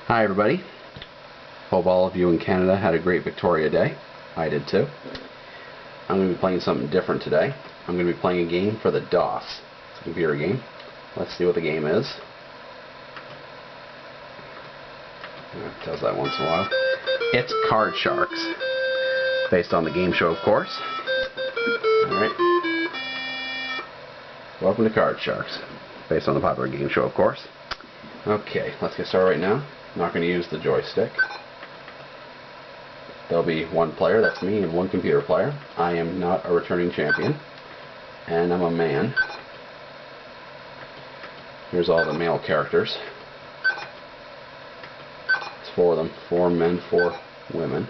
Hi everybody. Hope all of you in Canada had a great Victoria Day. I did too. I'm going to be playing something different today. I'm going to be playing a game for the DOS. It's a computer game. Let's see what the game is. It does that once in a while. It's Card Sharks. Based on the game show, of course. Alright. Welcome to Card Sharks. Based on the popular game show, of course. Okay, let's get started right now. I'm not going to use the joystick. There'll be one player, that's me, and one computer player. I am not a returning champion. And I'm a man. Here's all the male characters. It's 4 of them. 4 men, 4 women.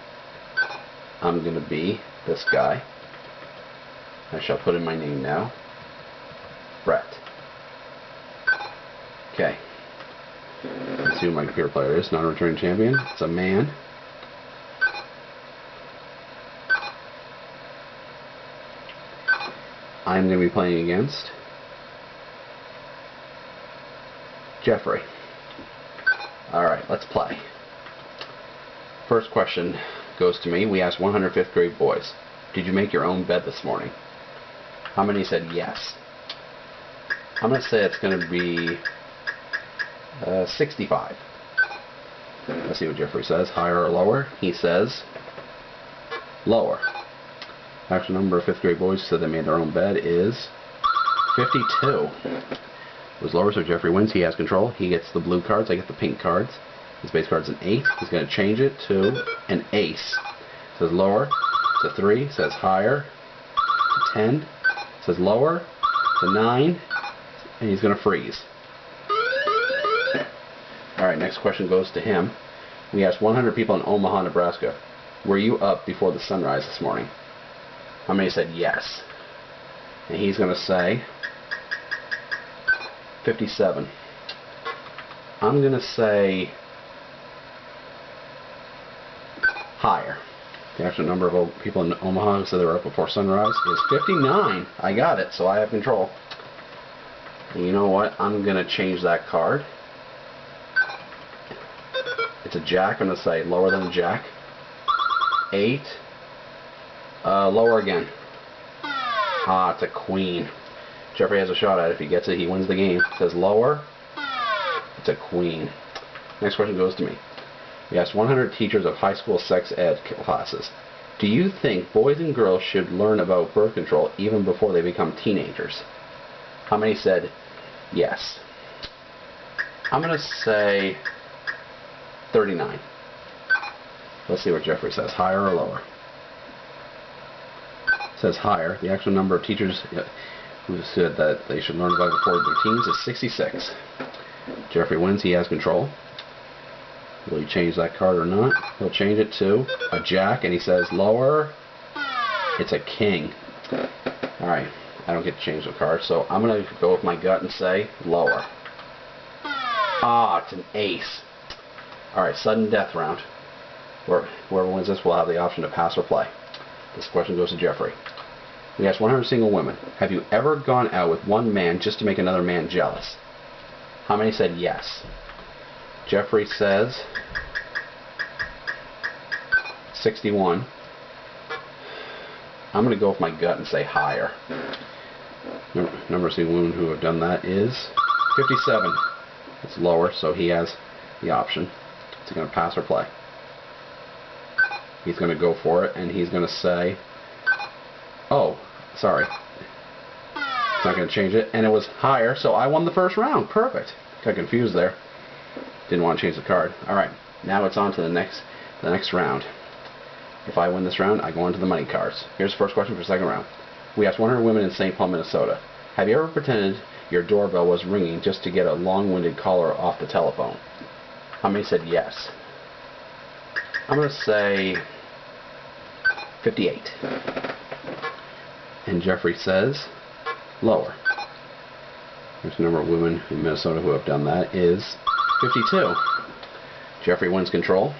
I'm going to be this guy. I shall put in my name now. Brett. Okay. Let's see who my computer player is. Not a returning champion. It's a man. I'm going to be playing against Jeffrey. Alright, let's play. First question goes to me. We asked 105th grade boys, did you make your own bed this morning? How many said yes? I'm going to say it's going to be 65. Let's see what Jeffrey says. Higher or lower? He says lower. Actual number of 5th grade boys who said they made their own bed is 52. It was lower, so Jeffrey wins. He has control. He gets the blue cards. I get the pink cards. His base card's an 8. He's going to change it to an ace. It says lower to 3. It says higher to 10. It says lower to 9. And he's going to freeze. Alright, next question goes to him. We asked 100 people in Omaha, Nebraska, were you up before the sunrise this morning? How many said yes? And he's going to say 57. I'm going to say higher. The actual number of people in Omaha who said they were up before sunrise is 59. I got it, so I have control. And you know what? I'm going to change that card. It's a jack. I'm going to say lower than a jack. 8. Lower again. Ah, it's a queen. Jeffrey has a shot at it. If he gets it, he wins the game. It says lower. It's a queen. Next question goes to me. We asked 100 teachers of high school sex ed classes, do you think boys and girls should learn about birth control even before they become teenagers? How many said yes? I'm going to say 39. Let's see what Jeffrey says. Higher or lower? It says higher. The actual number of teachers who said that they should learn about it before their teens is 66. Jeffrey wins. He has control. Will he change that card or not? He'll change it to a jack, and he says lower. It's a king. Alright, I don't get to change the card, so I'm going to go with my gut and say lower. Ah, it's an ace. Alright, sudden death round. Whoever wins this will have the option to pass or play. This question goes to Jeffrey. We asked 100 single women, have you ever gone out with one man just to make another man jealous? How many said yes? Jeffrey says 61. I'm going to go with my gut and say higher. Number of single women who have done that is 57. It's lower, so he has the option. Is he going to pass or play? He's going to go for it, and he's going to say, oh, sorry. It's not going to change it, and it was higher, so I won the first round. Perfect. Got confused there. Didn't want to change the card. Alright, now it's on to the next round. If I win this round, I go on to the money cards. Here's the first question for the second round. We asked 100 women in St. Paul, Minnesota, have you ever pretended your doorbell was ringing just to get a long-winded caller off the telephone? How many said yes? I'm going to say 58. And Jeffrey says lower. There's a number of women in Minnesota who have done that is 52. Jeffrey wins control.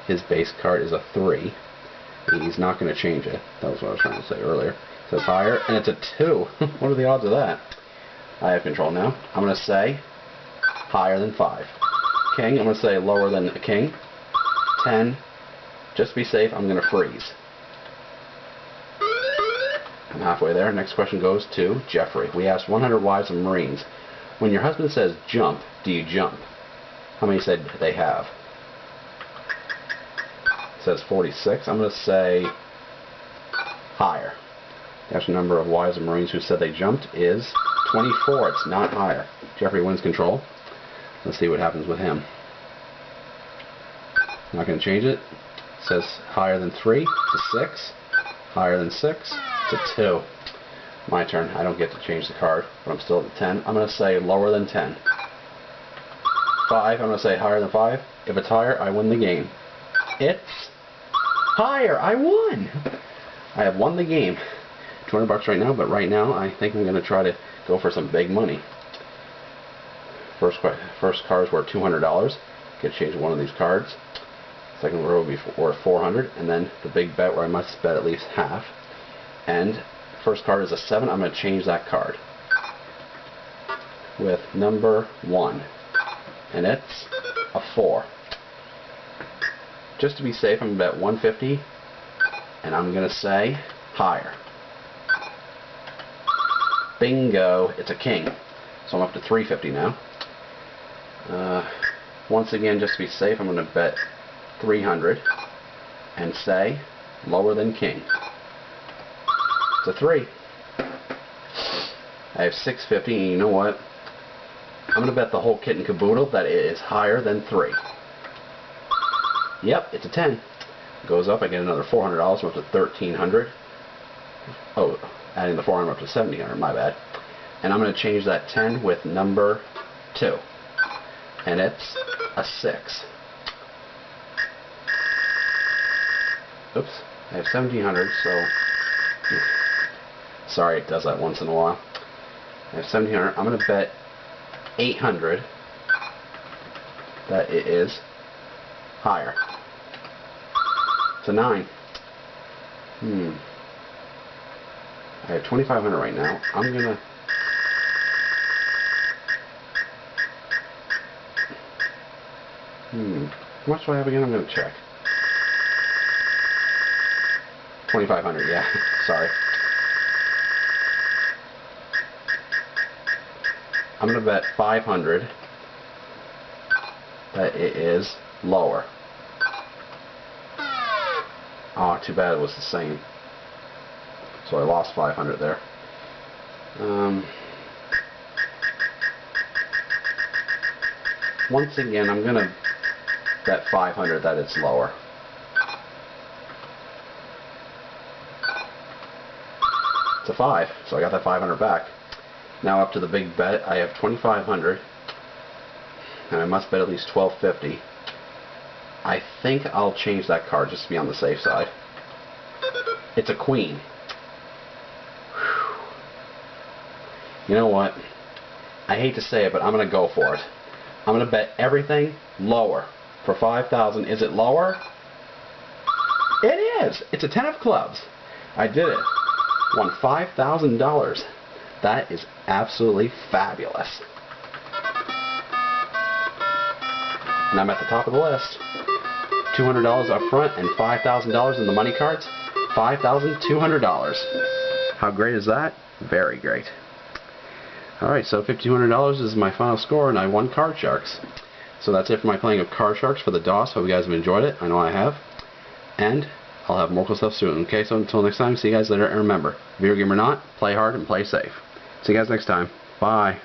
His base card is a 3. He's not going to change it. That was what I was trying to say earlier. It says higher, and it's a 2. What are the odds of that? I have control now. I'm going to say higher than 5. King, I'm going to say lower than a king. 10. Just to be safe, I'm going to freeze. I'm halfway there. Next question goes to Jeffrey. We asked 100 wives of Marines. When your husband says jump, do you jump? How many said they have? It says 46. I'm going to say higher. The actual number of wives of Marines who said they jumped is 24. It's not higher. Jeffrey wins control. Let's see what happens with him. I'm not going to change it. It says higher than 3. It's a 6. Higher than 6. It's a 2. My turn. I don't get to change the card, but I'm still at the 10. I'm going to say lower than 10. 5. I'm going to say higher than 5. If it's higher, I win the game. It's higher. I won. I have won the game. $200 right now, but right now I think I'm going to try to go for some big money. First cards were $200. Get to change one of these cards. Second row will be worth $400, and then the big bet where I must bet at least half. And first card is a 7. I'm going to change that card with number 1, and it's a 4. Just to be safe, I'm going to bet 150, and I'm going to say higher. Bingo! It's a king, so I'm up to 350 now. Once again, just to be safe, I'm going to bet 300 and say lower than king. It's a 3. I have 650, and you know what? I'm going to bet the whole kit and caboodle that it is higher than 3. Yep, it's a 10. Goes up, I get another $400, I'm up to 1,300. Oh, adding the 400 up to 1,700, my bad. And I'm going to change that 10 with number 2. And it's a 6. Oops, I have 1,700, so sorry, it does that once in a while. I have 1,700. I'm going to bet 800 that it is higher. It's a 9. I have 2,500 right now. I'm going to how much do I have again? I'm going to check. 2,500, yeah. Sorry. I'm going to bet 500 that it is lower. Oh, too bad it was the same. So I lost 500 there. Once again, I'm going to bet 500 that it's lower. It's a 5, so I got that 500 back. Now up to the big bet. I have 2,500, and I must bet at least 1,250. I think I'll change that card just to be on the safe side. It's a queen. Whew. You know what? I hate to say it, but I'm going to go for it. I'm going to bet everything lower for 5,000. Is it lower? It is. It's a 10 of clubs. I did it. Won $5,000. That is absolutely fabulous. And I'm at the top of the list. $200 up front and $5,000 in the money cards. $5,200. How great is that? Very great. Alright, so $5,200 is my final score, and I won Card Sharks. So that's it for my playing of Card Sharks for the DOS. Hope you guys have enjoyed it. I know I have. And I'll have more cool stuff soon. Okay, so until next time, see you guys later. And remember, video game or not, play hard and play safe. See you guys next time. Bye.